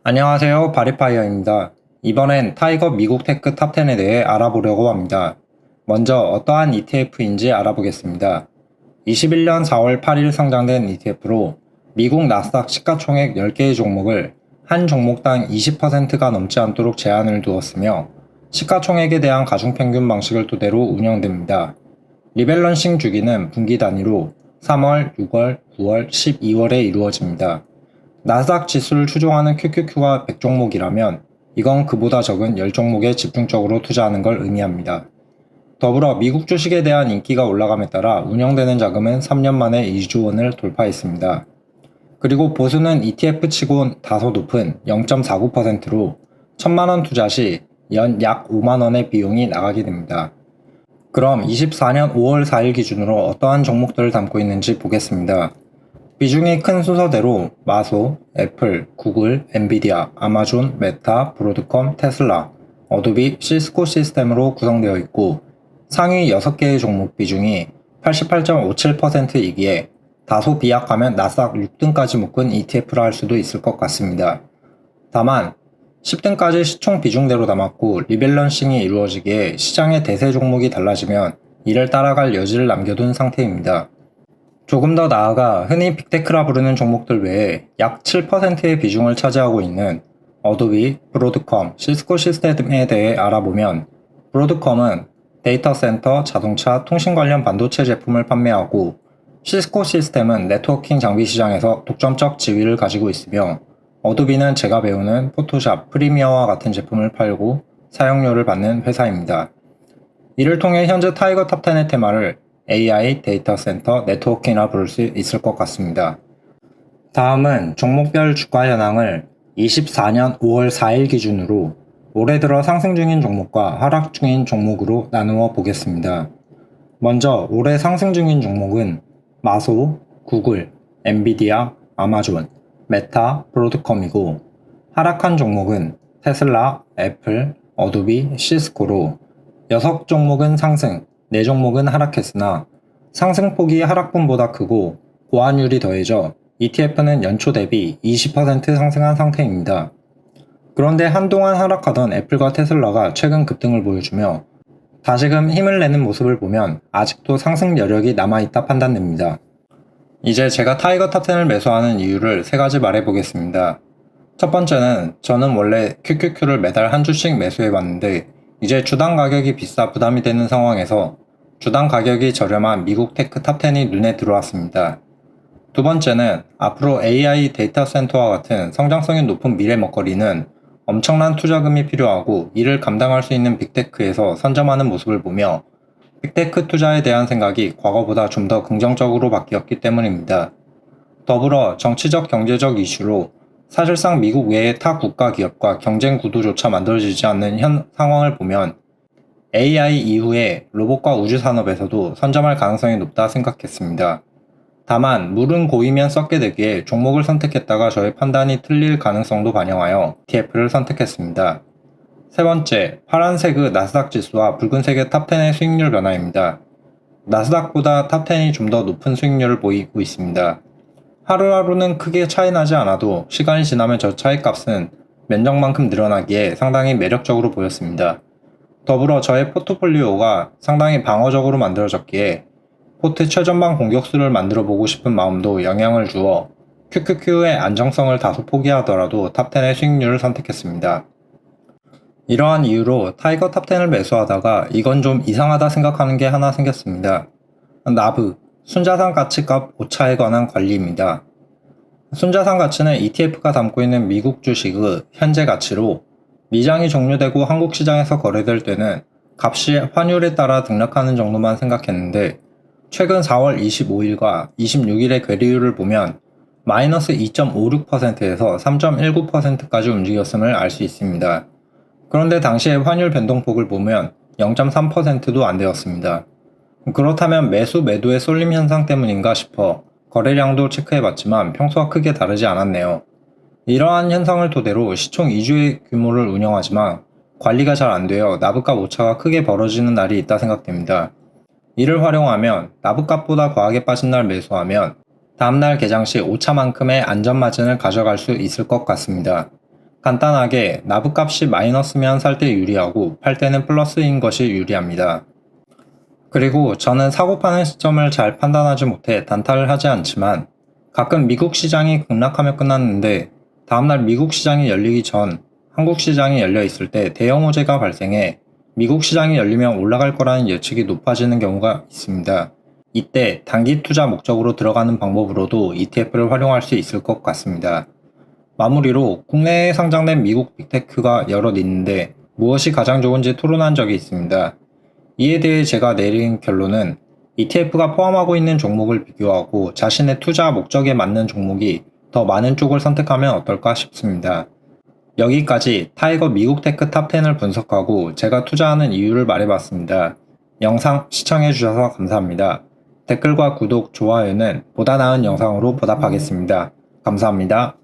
안녕하세요. 바리파이어입니다. 이번엔 타이거 미국 테크 탑10에 대해 알아보려고 합니다. 먼저 어떠한 ETF인지 알아보겠습니다. 21년 4월 8일 상장된 ETF로 미국 나스닥 시가총액 10개의 종목을 한 종목당 20%가 넘지 않도록 제한을 두었으며 시가총액에 대한 가중평균 방식을 토대로 운영됩니다. 리밸런싱 주기는 분기 단위로 3월, 6월, 9월, 12월에 이루어집니다. 나스닥 지수를 추종하는 QQQ가 100종목이라면 이건 그보다 적은 10종목에 집중적으로 투자하는 걸 의미합니다. 더불어 미국 주식에 대한 인기가 올라감에 따라 운영되는 자금은 3년 만에 2조 원을 돌파했습니다. 그리고 보수는 ETF치곤 다소 높은 0.49%로 1000만원 투자 시 연 약 5만원의 비용이 나가게 됩니다. 그럼 24년 5월 4일 기준으로 어떠한 종목들을 담고 있는지 보겠습니다. 비중이 큰 순서대로 마소, 애플, 구글, 엔비디아, 아마존, 메타, 브로드컴, 테슬라, 어도비, 시스코 시스템으로 구성되어 있고 상위 6개의 종목 비중이 88.57%이기에 다소 비약하면 나스닥 6등까지 묶은 ETF라 할 수도 있을 것 같습니다. 다만 10등까지 시총 비중대로 담았고 리밸런싱이 이루어지기에 시장의 대세 종목이 달라지면 이를 따라갈 여지를 남겨둔 상태입니다. 조금 더 나아가 흔히 빅테크라 부르는 종목들 외에 약 7%의 비중을 차지하고 있는 어도비, 브로드컴, 시스코 시스템에 대해 알아보면 브로드컴은 데이터 센터, 자동차, 통신 관련 반도체 제품을 판매하고 시스코 시스템은 네트워킹 장비 시장에서 독점적 지위를 가지고 있으며 어도비는 제가 배우는 포토샵, 프리미어와 같은 제품을 팔고 사용료를 받는 회사입니다. 이를 통해 현재 타이거 탑10의 테마를 AI, 데이터 센터, 네트워킹이라 부를 수 있을 것 같습니다. 다음은 종목별 주가 현황을 24년 5월 4일 기준으로 올해 들어 상승 중인 종목과 하락 중인 종목으로 나누어 보겠습니다. 먼저 올해 상승 중인 종목은 마소, 구글, 엔비디아, 아마존, 메타, 브로드컴이고 하락한 종목은 테슬라, 애플, 어도비, 시스코로 6종목은 상승, 4종목은 하락했으나 상승폭이 하락분보다 크고 고환율이 더해져 ETF는 연초 대비 20% 상승한 상태입니다. 그런데 한동안 하락하던 애플과 테슬라가 최근 급등을 보여주며 다시금 힘을 내는 모습을 보면 아직도 상승 여력이 남아있다 판단됩니다. 이제 제가 타이거 탑10을 매수하는 이유를 3가지 말해보겠습니다. 첫 번째는 저는 원래 QQQ를 매달 한 주씩 매수해봤는데 이제 주당 가격이 비싸 부담이 되는 상황에서 주당 가격이 저렴한 미국 테크 탑10이 눈에 들어왔습니다. 두 번째는 앞으로 AI 데이터 센터와 같은 성장성이 높은 미래 먹거리는 엄청난 투자금이 필요하고 이를 감당할 수 있는 빅테크에서 선점하는 모습을 보며 빅테크 투자에 대한 생각이 과거보다 좀 더 긍정적으로 바뀌었기 때문입니다. 더불어 정치적 경제적 이슈로 사실상 미국 외의 타 국가 기업과 경쟁 구도조차 만들어지지 않는 현 상황을 보면 AI 이후에 로봇과 우주 산업에서도 선점할 가능성이 높다 생각했습니다. 다만 물은 고이면 썩게 되기에 종목을 선택했다가 저의 판단이 틀릴 가능성도 반영하여 ETF를 선택했습니다. 세 번째, 파란색의 나스닥 지수와 붉은색의 탑10의 수익률 변화입니다. 나스닥보다 탑10이 좀 더 높은 수익률을 보이고 있습니다. 하루하루는 크게 차이 나지 않아도 시간이 지나면 저 차이값은 면적만큼 늘어나기에 상당히 매력적으로 보였습니다. 더불어 저의 포트폴리오가 상당히 방어적으로 만들어졌기에 포트 최전방 공격수를 만들어보고 싶은 마음도 영향을 주어 QQQ의 안정성을 다소 포기하더라도 탑10의 수익률을 선택했습니다. 이러한 이유로 타이거 탑10을 매수하다가 이건 좀 이상하다 생각하는 게 하나 생겼습니다. 나브, 순자산 가치값 오차에 관한 관리입니다. 순자산 가치는 ETF가 담고 있는 미국 주식의 현재 가치로 미장이 종료되고 한국 시장에서 거래될 때는 값이 환율에 따라 등락하는 정도만 생각했는데 최근 4월 25일과 26일의 괴리율을 보면 마이너스 2.56%에서 3.19%까지 움직였음을 알 수 있습니다. 그런데 당시의 환율 변동폭을 보면 0.3%도 안 되었습니다. 그렇다면 매수 매도의 쏠림 현상 때문인가 싶어 거래량도 체크해봤지만 평소와 크게 다르지 않았네요. 이러한 현상을 토대로 시총 2주의 규모를 운영하지만 관리가 잘 안되어 나브값 오차가 크게 벌어지는 날이 있다 생각됩니다. 이를 활용하면 나브값보다 과하게 빠진 날 매수하면 다음날 개장 시 오차만큼의 안전마진을 가져갈 수 있을 것 같습니다. 간단하게 나부값이 마이너스면 살 때 유리하고 팔 때는 플러스인 것이 유리합니다. 그리고 저는 사고 파는 시점을 잘 판단하지 못해 단타를 하지 않지만 가끔 미국 시장이 급락하며 끝났는데 다음날 미국 시장이 열리기 전 한국 시장이 열려 있을 때 대형 호재가 발생해 미국 시장이 열리면 올라갈 거라는 예측이 높아지는 경우가 있습니다. 이때 단기 투자 목적으로 들어가는 방법으로도 ETF를 활용할 수 있을 것 같습니다. 마무리로 국내에 상장된 미국 빅테크가 여럿 있는데 무엇이 가장 좋은지 토론한 적이 있습니다. 이에 대해 제가 내린 결론은 ETF가 포함하고 있는 종목을 비교하고 자신의 투자 목적에 맞는 종목이 더 많은 쪽을 선택하면 어떨까 싶습니다. 여기까지 타이거 미국 테크 탑10을 분석하고 제가 투자하는 이유를 말해봤습니다. 영상 시청해주셔서 감사합니다. 댓글과 구독, 좋아요는 보다 나은 영상으로 보답하겠습니다. 감사합니다.